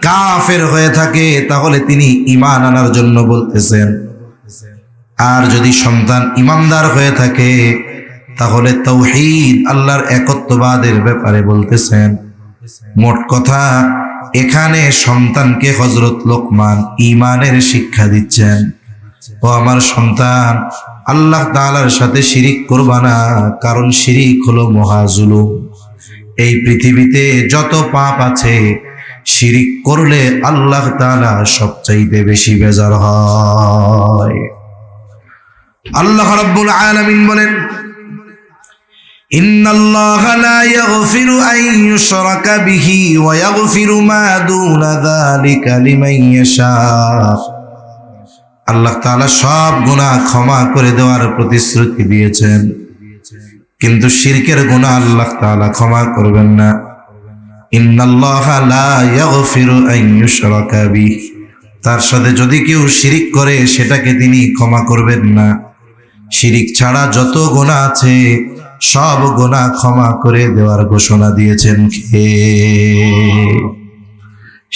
কাফের হয়ে থাকে তাহলে তিনি ঈমান আনার জন্য বলতেছেন, আর যদি সন্তান ঈমানদার হয়ে থাকে তাহলে তাওহীদ, আল্লাহর একত্ববাদের ব্যাপারে বলতেছেন। মোট কথা, এখানে সন্তানকে হযরত লোকমান ঈমানের শিক্ষা দিচ্ছেন। ও আমার সন্তান, আল্লাহ তাআলার সাথে শিরিক করবা না, কারণ শিরিক হলো মহা জুলুম। এই পৃথিবীতে যত পাপ আছে, শিরিক করলে আল্লাহ তাআলা সবচাইতে বেশি বেজার হয়। আল্লাহ রাব্বুল আলামিন বলেন, ইন্নাল্লাহা লা ইয়াগফিরু আন ইউশরাকা বিহি ওয়া ইয়াগফিরু মা দুনা যালিকা লিমান ইয়াশা। আল্লাহ তাআলা সব গুনাহ ক্ষমা করে দেওয়ার প্রতিশ্রুতি দিয়েছেন, কিন্তু শিরকের গুনাহ আল্লাহ তাআলা ক্ষমা করবেন না। ইন্নাল্লাহা লা ইয়াগফিরু আন ইউশরাকা বিহি, তার সাথে যদি কেউ শিরিক করে সেটাকে তিনি ক্ষমা করবেন না। শিরিক ছাড়া যত গুনাহ আছে সব গুনাহ ক্ষমা করে দেওয়ার ঘোষণা দিয়েছেন কে?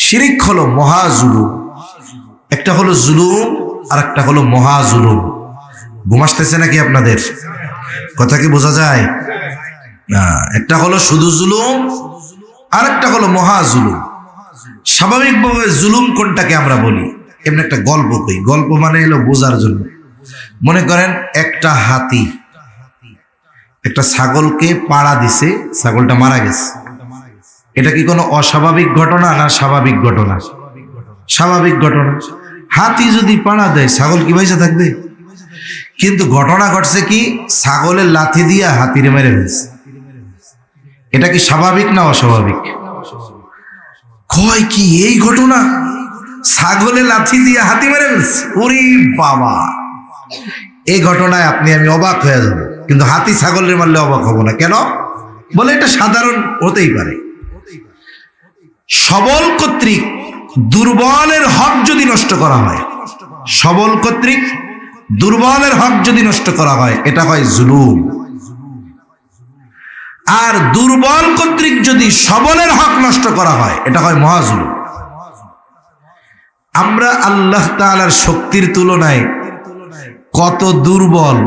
শিরিক হলো মহা জুলুম। একটা হলো জুলুম আর একটা হলো মহা জুলুম। ঘুম আসতেছে নাকি আপনাদের? কথা কি বোঝা যায় না? একটা হলো শুধু জুলুম আর একটা হলো মহা জুলুম। স্বাভাবিকভাবে জুলুম কোনটাকে আমরা বলি? এমনি একটা গল্প কই, গল্প মানে এলো বোঝার জন্য। মনে করেন একটা হাতি একটা ছাগলকে পাড়া দিছে, ছাগলটা মারা গেছে। এটা কি কোনো অস্বাভাবিক ঘটনা না স্বাভাবিক ঘটনা? স্বাভাবিক ঘটনা। হাতি যদি পাড়া দেয় ছাগল কি বাইসা থাকবে? কিন্তু ঘটনা ঘটছে কি, ছাগলের লাথি দিয়া হাতিরে মেরে ফেলছে। এটা কি স্বাভাবিক না অস্বাভাবিক? কয় কি এই ঘটনা, ছাগলে লাথি দিয়া হাতি মেরে ফেলছে? ওরে বাবা, এই ঘটনায় আপনি আমি অবাক হয়ে যাব, কিন্তু হাতি ছাগলের মারলে অবাক হব না। কেন? বলে এটা সাধারণ হতেই পারে। সবল কর্তৃক দুর্বলের হক যদি নষ্ট করা হয়, সবল কর্তৃক দুর্বলের হক যদি নষ্ট করা হয়, এটা হয় জুলুম। আর দুর্বল কর্তৃক যদি সবলের হক নষ্ট করা হয়, এটা হয় মহাজুলুম। আমরা আল্লাহ তাআলার শক্তির তুলনায় কত দুর্বল,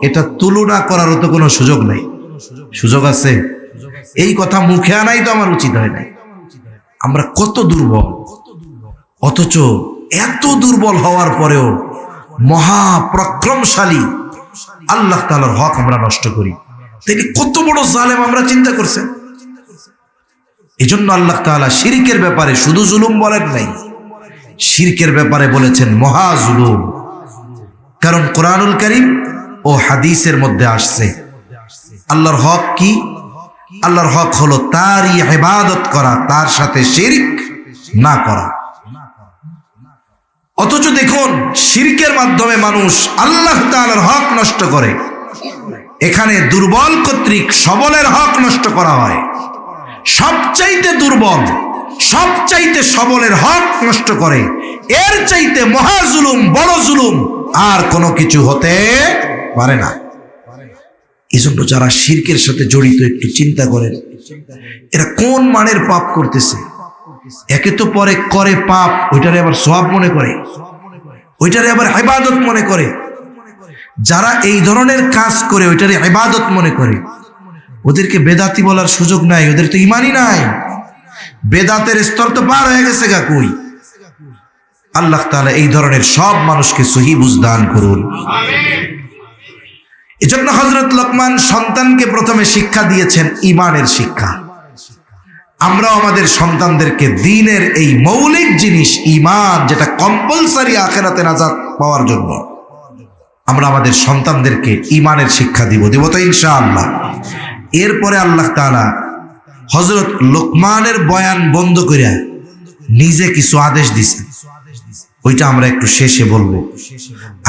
এটা তুলনা করারও তো কোনো সুযোগ নাই। সুযোগ আছে? এই কথা মুখে আনাই তো আমার উচিত হয় নাই। আমরা কত দুর্বল, অথচ এত দুর্বল হওয়ার পরেও মহাপরাক্রমশালী আল্লাহ তাআলার হক আমরা নষ্ট করি। তিনি কত বড় জালেম আমরা চিন্তা করছেন। এজন্য আল্লাহ তাআলা শিরকের ব্যাপারে শুধু জুলুম বলেন নাই, শিরকের ব্যাপারে বলেছেন মহা জুলুম। কারণ কোরআনুল কারীম ও হাদিসের মধ্যে আসছে আল্লাহর হক কি? আল্লাহর হক হলো তারই ইবাদত করা, তার সাথে শিরক না করা। অথচ দেখুন শিরকের মাধ্যমে মানুষ আল্লাহ তাআলার হক নষ্ট করে। এখানে দুর্বল কর্তৃক সবলের হক নষ্ট করা হয়। সবচাইতে দুর্বল, সবচাইতে সবলের হক নষ্ট করে, এর চাইতে মহা জুলুম, বড় জুলুম আর কোনো কিছু হতে পারে না। এজন্য যারা শিরকের সাথে জড়িত একটু চিন্তা করেন, এরা কোন মানের পাপ করতেছে। একে তো পরে করে পাপ, ওইটারে আবার সওয়াব মনে করে, ওইটারে আবার ইবাদত মনে করে। যারা এই ধরনের কাজ করে ওইটারে ইবাদত মনে করে, ওদেরকে বেদাতি বলার সুযোগ নাই, ওদের তো ইমানই নাই। বেদাতের স্তর তো পার হয়ে গেছে গা কই। আল্লাহ তাআলা এই ধরনের সব মানুষকে সহি বুঝ দান করুন, আমিন। এজন্য হযরত লোকমান সন্তানকে প্রথমে শিক্ষা দিয়েছেন ঈমানের শিক্ষা। আমরা আমাদের সন্তানদেরকে দ্বীনের এই মৌলিক জিনিস ঈমান, যেটা কম্পালসরি আখিরাতে নাজাত পাওয়ার জন্য, আমরা আমাদের সন্তানদেরকে ঈমানের শিক্ষা দিব তো ইনশাআল্লাহ। এরপরে আল্লাহ তাআলা হযরত লোকমানের বয়ান বন্ধ করিয়া নিজে কিছু আদেশ দিয়েছেন, ওইটা আমরা একটু শেষে বলবো।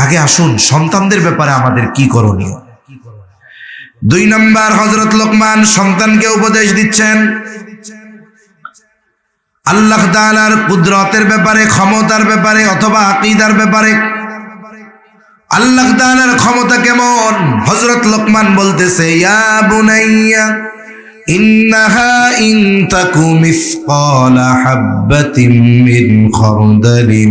আগে আসুন সন্তানদের ব্যাপারে আমাদের কি করণীয়। 2 নম্বর, হযরত লোকমান সন্তানকে উপদেশ দিচ্ছেন আল্লাহ তাআলার কুদরতের ব্যাপারে, ক্ষমতার ব্যাপারে অথবা আকীদার ব্যাপারে। আল্লাহ তাআলার ক্ষমতা কেমন? হযরত লোকমান বলতেছে, ইয়া বুনাইয়া ইন্নাহা ইন তাকু মিসকালা হাববাতিন মিন খারদালিন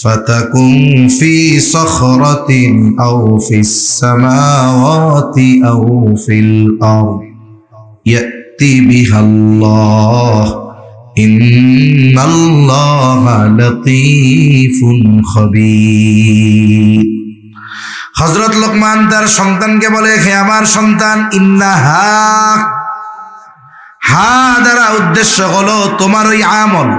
ফাতাকুন ফি সখরাতিন আও ফিস সামাওয়াতি আও ফিল আরদ ইয়াতি বিহাল্লাহ ইন্নাল্লাহা লাতীফুন খাবীর। হযরত লোকমান তার সন্তানকে বলে, হে আমার সন্তান, ইন্নাহা, হা দ্বারা উদ্দেশ্য হলো তোমার ওই আমল।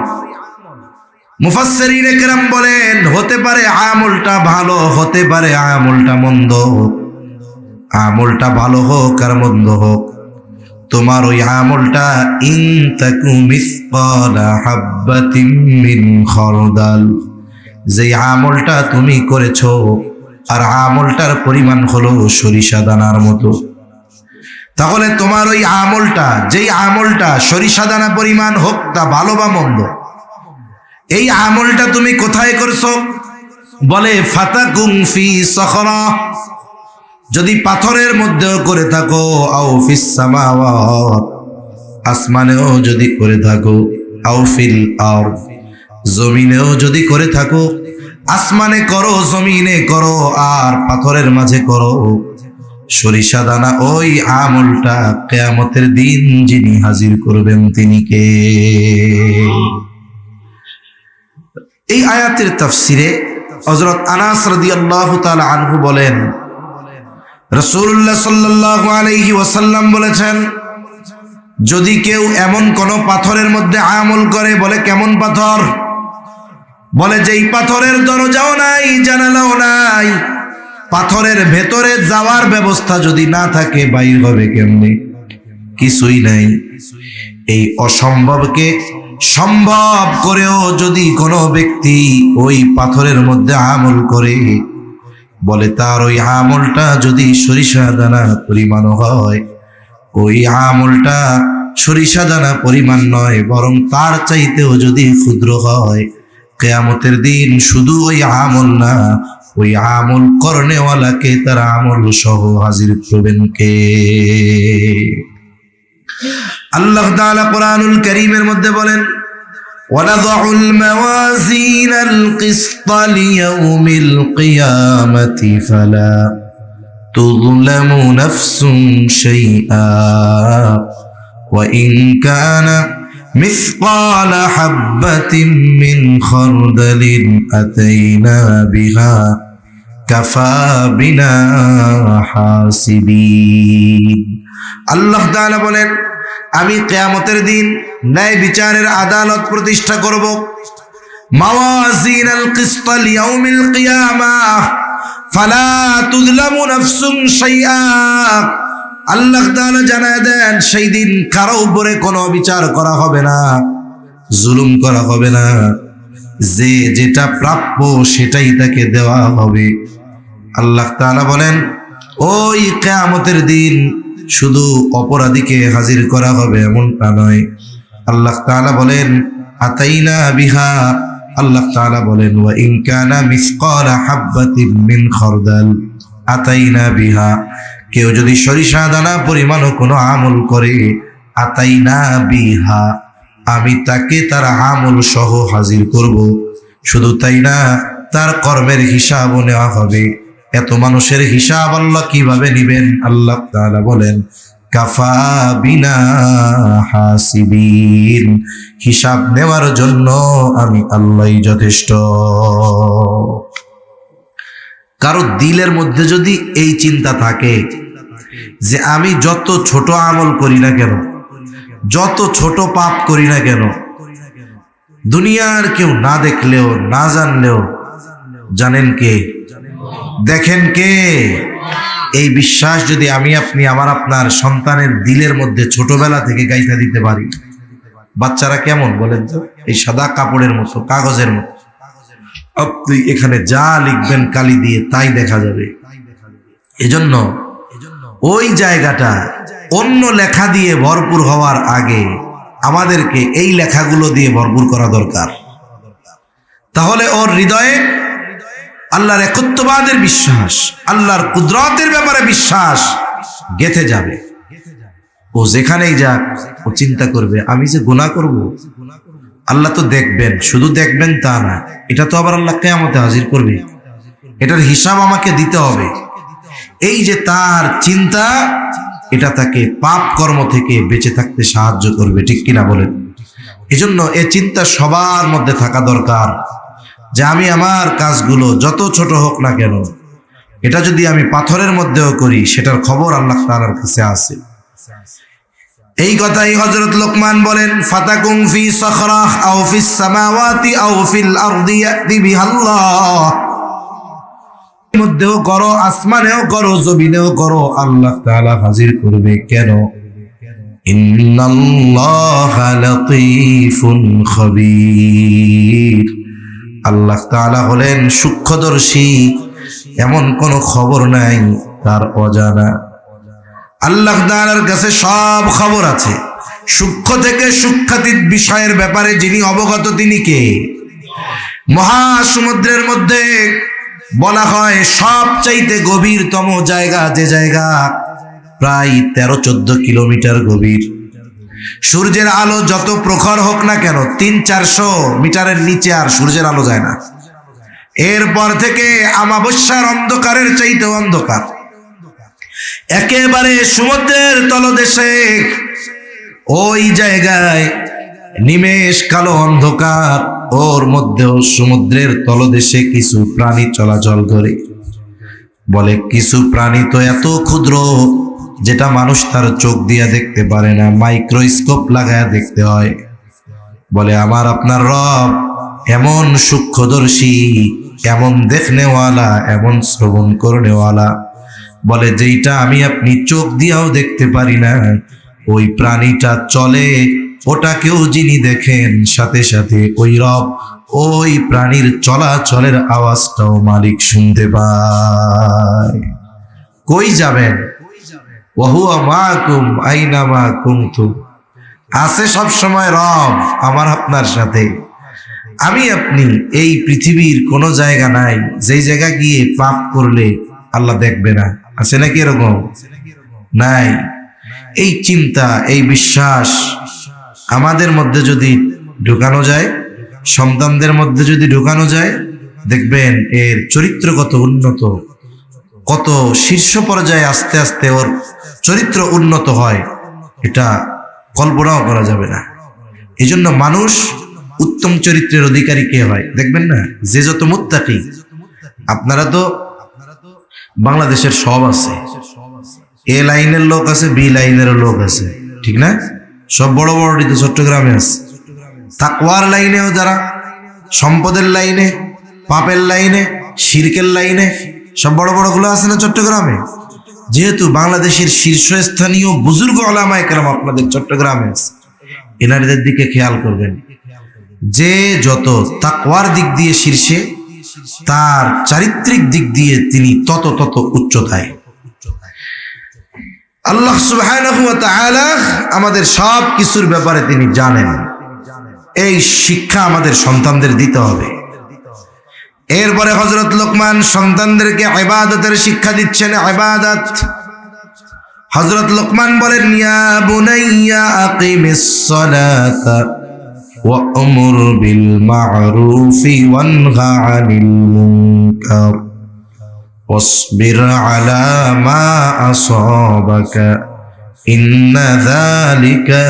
মুফাসসিরিনে কেরাম বলেন, হতে পারে আমলটা ভালো, হতে পারে আমলটা মন্দ। আমলটা ভালো হোক আর মন্দ হোক, তোমার ওই আমলটা ইন তাকু মিসকালা হাববাতিন মিন খারদাল, যে আমলটা তুমি করেছো আর আমলটার পরিমাণ হলো সরিষা দানার মতো, তাহলে তোমার ওই আমলটা, যেই আমলটা সরিষা দানা পরিমাণ হোক, তা ভালো বা মন্দ, এই আমলটা তুমি কোথায় করছো? বলে ফাতাকুন ফি সখরা, যদি পাথরের মধ্যেও করে থাকো, আও ফিস সামাওয়াত, আসমানেও যদি করে থাকো, আও ফিল আরদ, জমিনেও যদি করে থাকো, আসমানে করো, জমিনে করো, আর পাথরের মাঝে করো, সরিষা দানা ওই আমলটা কিয়ামতের দিন যিনি হাজির করবেন তিনি কে? এই আয়াতের তাফসিরে হযরত আনাস রাদিয়াল্লাহু তাআলা আনহু বলেন, রাসূলুল্লাহ সাল্লাল্লাহু আলাইহি ওয়াসাল্লাম বলেছেন, যদি কেউ এমন কোন পাথরের মধ্যে আমল করে, বলে কেমন পাথর? বলে যেই পাথরের দরজাও নাই, জানালাও নাই, পাথরের ভেতরে যাওয়ার ব্যবস্থা যদি না থাকে, বাইর হবে কেমনে? কিছুই নাই। এই অসম্ভবকে সম্ভব করেও যদি কোনো ব্যক্তি ওই পাথরের মধ্যে আমল করে, বলে তার ওই আমলটা যদি সরিষা দানা পরিমাণ হয়, ওই আমলটা সরিষা দানা পরিমাণ নয়, বরং তার চাইতেও যদি ক্ষুদ্র হয়, কিয়ামতের দিন শুধু ওই আমল না, ওই আমল করনেওয়ালাকে তার আমল সহ হাজির করবেন কে? আল্লাহ তাআলা কোরআনুল কারীমের মধ্যে বলেন, وَنَضَعُ الْمَوَازِينَ الْقِسْطَ لِيَوْمِ الْقِيَامَةِ فَلَا تُظْلَمُ نَفْسٌ شَيْئًا وَإِنْ كَانَ مِثْقَالَ حَبَّةٍ مِّنْ خَرْدَلٍ أَتَيْنَا بِهَا كَفَى بِنَا حَاسِبِينَ। আল্লাহ তাআলা বলেন, আমি কিয়ামতের দিন ন্যায় বিচারের আদালত প্রতিষ্ঠা করব। মাওয়াজিনাল কিসত লিয়াউমিল কিয়ামাহ ফালা তুযলামু নাফসুন শাইআ। আল্লাহ তাআলা জানায় দেন, সেই দিন কারো উপরে কোনো বিচার করা হবে না, জুলুম করা হবে না। যে যেটা প্রাপ্য সেটাই তাকে দেওয়া হবে। আল্লাহ তাআলা বলেন, ওই কিয়ামতের দিন শুধু অপরাধীকে হাজির করা হবে এমনটা নয়। আল্লাহ তাআলা বলেন, আতাইনা বিহা। আল্লাহ তাআলা বলেন, ওয়া ইন কানা মিসকালা হাববাতিন মিন খারদাল আতাইনা বিহা। কেউ যদি সরিষা দানা পরিমাণও কোনো আমল করে, আতাইনা বিহা, আমি তাকে তার আমল সহ হাজির করব। শুধু তাই না, তার কর্মের হিসাবও নেওয়া হবে। এত মানুষের হিসাব আল্লাহ কিভাবে নিবেন? আল্লাহ তাআলা বলেন, কাফা বিনা হাসিবিন। হিসাব নেওয়ার জন্য আমি আল্লাহই যথেষ্ট। কারো দিলের মধ্যে যদি এই চিন্তা থাকে যে আমি যত ছোট আমল করি না কেন, যত ছোট পাপ করি না কেন, দুনিয়ার কেউ না দেখলেও না জানলেও জানেন কে, দেখেন কে, এই বিশ্বাস যদি আমি আপনি আমার আপনার সন্তানের দিলের মধ্যে ছোটবেলা থেকে গাইথা দিতে পারি, বাচ্চারা কেমন বলেন তো? এই সাদা কাপড়ের মতো, কাগজের মতো। আপনি এখানে যা লিখবেন কালি দিয়ে তাই দেখা যাবে। এজন্য ওই জায়গাটা অন্য লেখা দিয়ে ভরপুর হওয়ার আগে আমাদেরকে এই লেখাগুলো দিয়ে ভরপুর করা দরকার। তাহলে ওর হৃদয়ে আল্লাহর একত্ববাদের বিশ্বাস, আল্লাহর কুদরতের ব্যাপারে বিশ্বাস গেঁথে যাবে। ও যেখানেই যাক ও চিন্তা করবে, আমি যে গুনাহ করব, আল্লাহ তো দেখবেন। শুধু দেখবেন তা না, এটা তো আবার আল্লাহ কিয়ামতে হাজির করবে, এটার হিসাব আমাকে দিতে হবে। এই যে তার চিন্তা, এটা তাকে পাপ কর্ম থেকে বেঁচে থাকতে সাহায্য করবে, ঠিক কিনা বলেন? এজন্য এ চিন্তা সবার মধ্যে থাকা দরকার যে আমি আমার কাজগুলো যত ছোট হোক না কেন, এটা যদি আমি পাথরের মধ্যেও করি, সেটার খবর আল্লাহ তাআলার কাছে আছে। এই কথাই হযরত লোকমান বলেন, ফাতাকুম ফি সাখরাহ আও ফিস সামাওয়াতি আও ফিল আরদি ইয়াতি বিহাল্লাহ। মধ্যেও করো, আসমানেও করো, জমিনেও করো, আল্লাহ তাআলা হাজির করবে। কেন? ইন্নাল্লাহা লাতীফুন খাবীর। আল্লাহ তাআলা হলেন সূক্ষ্মদর্শী, এমন কোন খবর নাই তার অজানা। আল্লাহ তাআলার কাছে সব খবর আছে। সূক্ষ্ম থেকে সূক্ষ্মাতীত বিষয়ের ব্যাপারে যিনি অবগত তিনি কে? মহাসমুদ্রের মধ্যে বলা হয় সবচাইতে গভীরতম জায়গা, যে জায়গা প্রায় 13-14 কিলোমিটার গভীর। সূর্যের আলো যত প্রখর হোক না কেন, 300-400 মিটারের নিচে আর সূর্যের আলো যায় না। এরপর থেকে আমাবস্যার অন্ধকারের চাইতে অন্ধকার। একেবারে সমুদ্রের তলদেশে ওই জায়গায় নিমেষ কালো অন্ধকার, ওর মধ্যেও সমুদ্রের তলদেশে কিছু প্রাণী চলাচল করে। বলে কিছু প্রাণী তো এত ক্ষুদ্র যেটা মানুষ তার চোখ দিয়া দেখতে পারে না, মাইক্রোস্কোপ লাগায়া দেখতে হয়। বলে আমার আপনার রব এমন সূক্ষ্মদর্শী, এমন দেখনেওয়ালা, এমন শ্রবণ করনেওয়ালা। বলে যেইটা আমি আপনি চোখ দিয়াও দেখতে পারি না, ওই প্রাণীটা চলে, ওটাকেও যিনি দেখেন, সাথে সাথে ওই রব ওই প্রাণীর চলাচলের আওয়াজটাও মালিক শুনতে পায়। কই যাবেন? ওয়াহুয়া মাকুম আইনামা কুনতুম। আছে সব সময় রব আমার আপনার সাথে। আমি আপনি এই পৃথিবীর কোনো জায়গা নাই যেই জায়গা গিয়ে পাপ করলে আল্লাহ দেখবে না, আছে নাকি এরকম? নাই। এই চিন্তা, এই বিশ্বাস আমাদের মধ্যে যদি ঢুকানো যায়, সন্তানদের মধ্যে যদি ঢুকানো যায়, দেখবেন এর চরিত্র কত উন্নত, কত শীর্ষ পর্যায়ে আস্তে আস্তে ওর চরিত্র উন্নত হয়, এটা কল্পনাও করা যাবে না। এই জন্য মানুষ উত্তম চরিত্রের অধিকারী কে হয় দেখবেন না, যে যত মুত্তাকি। আপনারা তো বাংলাদেশের সব আছে, এ লাইনের লোক আছে, বি লাইনেরও লোক আছে, ঠিক না? সব বড় বড় তো চট্টগ্রামে আছে। তাকওয়ার লাইনেও যারা, সম্পদের লাইনে, পাপের লাইনে, শিরকের লাইনে, সব বড় বড় গুলো আছে না চট্টগ্রামে? যেহেতু বাংলাদেশের শীর্ষস্থানীয় বুজুর্গ উলামায়ে কেরাম আপনাদের চট্টগ্রামে আছে, এনাদের দিকে খেয়াল করবেন। যে যত তাকওয়ার দিক দিয়ে শীর্ষে, তার চারিত্রিক দিক দিয়ে তিনি তত তত উচ্চতায়। আল্লাহ সুবহানাহু ওয়া তাআলা আমাদের সব কিছুর ব্যাপারে তিনি জানেন। এই শিক্ষা আমাদের সন্তানদের দিতে হবে। এরপরে হযরত লোকমান সন্তানদেরকে ইবাদতের শিক্ষা দিচ্ছেন। ইবাদত, হযরত লোকমান বলেন, ইয়া বুনাইয়া আকিমিস সালাতা ওয়া আমুর বিল মা'রুফি ওয়ানহা আনিল মুনকার ওয়াসবির আলা মা আসাবাকা ইন্না যালিকা